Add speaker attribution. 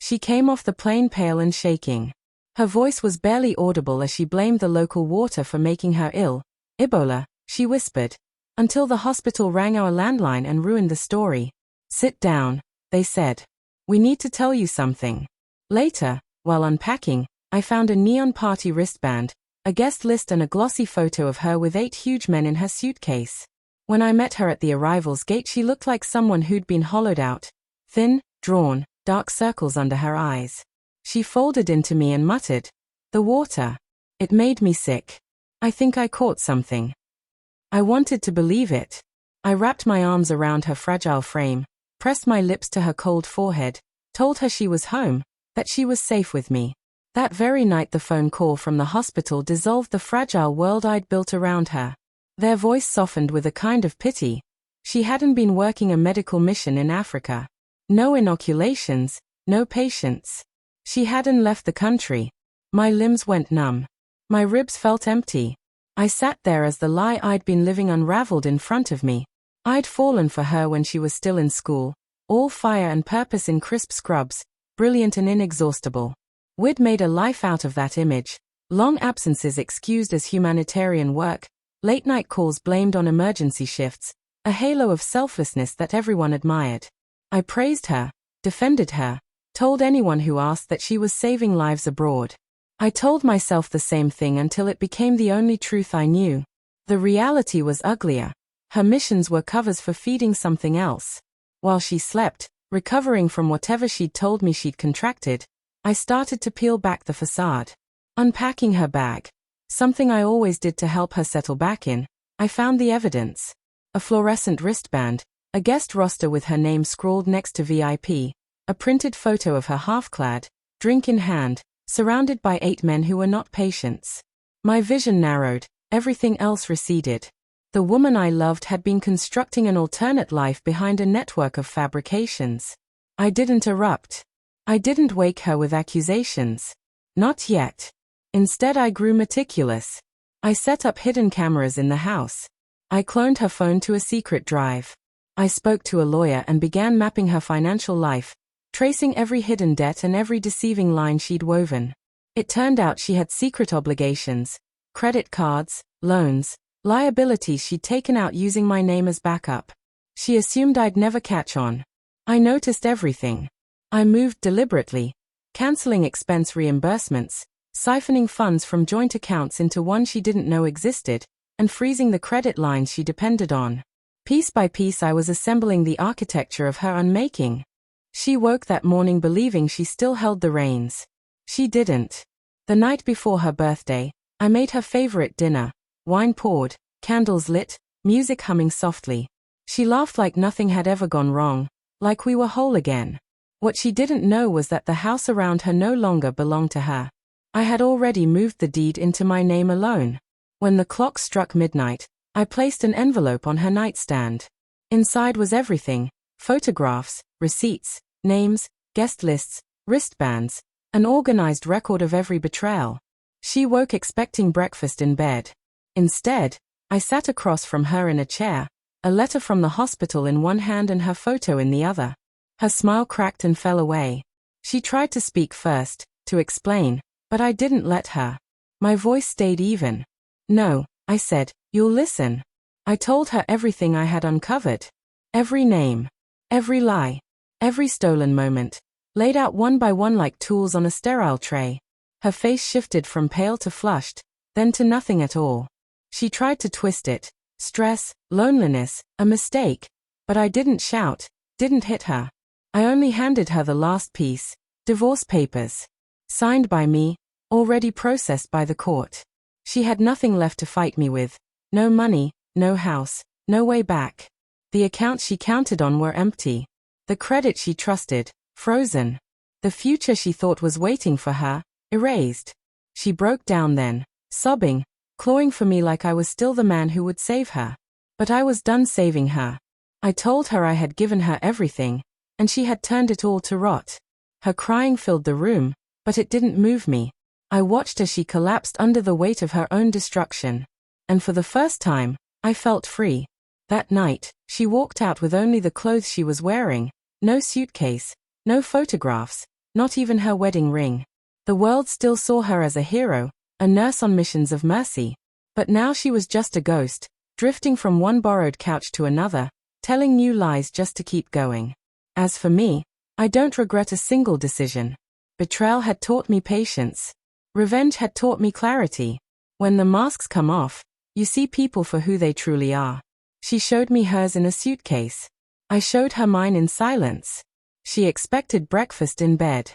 Speaker 1: She came off the plane pale and shaking. Her voice was barely audible as she blamed the local water for making her ill. Ebola, she whispered. Until the hospital rang our landline and ruined the story. Sit down, they said. We need to tell you something. Later, while unpacking, I found a neon party wristband, a guest list and a glossy photo of her with 8 huge men in her suitcase. When I met her at the arrivals gate she looked like someone who'd been hollowed out. Thin, drawn, dark circles under her eyes. She folded into me and muttered, "The water." It made me sick. I think I caught something. I wanted to believe it. I wrapped my arms around her fragile frame, pressed my lips to her cold forehead, told her she was home, that she was safe with me. That very night the phone call from the hospital dissolved the fragile world I'd built around her. Their voice softened with a kind of pity. She hadn't been working a medical mission in Africa. No inoculations, no patients. She hadn't left the country. My limbs went numb. My ribs felt empty. I sat there as the lie I'd been living unraveled in front of me. I'd fallen for her when she was still in school, all fire and purpose in crisp scrubs, brilliant and inexhaustible. We'd made a life out of that image. Long absences excused as humanitarian work, late-night calls blamed on emergency shifts, a halo of selflessness that everyone admired. I praised her, defended her, told anyone who asked that she was saving lives abroad. I told myself the same thing until it became the only truth I knew. The reality was uglier. Her missions were covers for feeding something else. While she slept, recovering from whatever she'd told me she'd contracted, I started to peel back the facade. Unpacking her bag, something I always did to help her settle back in, I found the evidence. A fluorescent wristband, a guest roster with her name scrawled next to VIP, a printed photo of her half-clad, drink in hand, surrounded by 8 men who were not patients. My vision narrowed, everything else receded. The woman I loved had been constructing an alternate life behind a network of fabrications. I didn't erupt. I didn't wake her with accusations. Not yet. Instead I grew meticulous. I set up hidden cameras in the house. I cloned her phone to a secret drive. I spoke to a lawyer and began mapping her financial life, tracing every hidden debt and every deceiving line she'd woven. It turned out she had secret obligations, credit cards, loans, liabilities she'd taken out using my name as backup. She assumed I'd never catch on. I noticed everything. I moved deliberately, canceling expense reimbursements, siphoning funds from joint accounts into one she didn't know existed, and freezing the credit lines she depended on. Piece by piece I was assembling the architecture of her unmaking. She woke that morning believing she still held the reins. She didn't. The night before her birthday, I made her favorite dinner, wine poured, candles lit, music humming softly. She laughed like nothing had ever gone wrong, like we were whole again. What she didn't know was that the house around her no longer belonged to her. I had already moved the deed into my name alone. When the clock struck midnight, I placed an envelope on her nightstand. Inside was everything: photographs, receipts, names, guest lists, wristbands, an organized record of every betrayal. She woke expecting breakfast in bed. Instead, I sat across from her in a chair, a letter from the hospital in one hand and her photo in the other. Her smile cracked and fell away. She tried to speak first, to explain, but I didn't let her. My voice stayed even. "No," I said, "you'll listen." I told her everything I had uncovered. Every name. Every lie. Every stolen moment. Laid out one by one like tools on a sterile tray. Her face shifted from pale to flushed, then to nothing at all. She tried to twist it. Stress, loneliness, a mistake. But I didn't shout, didn't hit her. I only handed her the last piece. Divorce papers. Signed by me, already processed by the court. She had nothing left to fight me with. No money, no house, no way back. The accounts she counted on were empty. The credit she trusted, frozen. The future she thought was waiting for her, erased. She broke down then, sobbing, clawing for me like I was still the man who would save her. But I was done saving her. I told her I had given her everything, and she had turned it all to rot. Her crying filled the room, but it didn't move me. I watched as she collapsed under the weight of her own destruction. And for the first time, I felt free. That night, she walked out with only the clothes she was wearing, no suitcase, no photographs, not even her wedding ring. The world still saw her as a hero, a nurse on missions of mercy. But now she was just a ghost, drifting from one borrowed couch to another, telling new lies just to keep going. As for me, I don't regret a single decision. Betrayal had taught me patience. Revenge had taught me clarity. When the masks come off, you see people for who they truly are. She showed me hers in a suitcase. I showed her mine in silence. She expected breakfast in bed.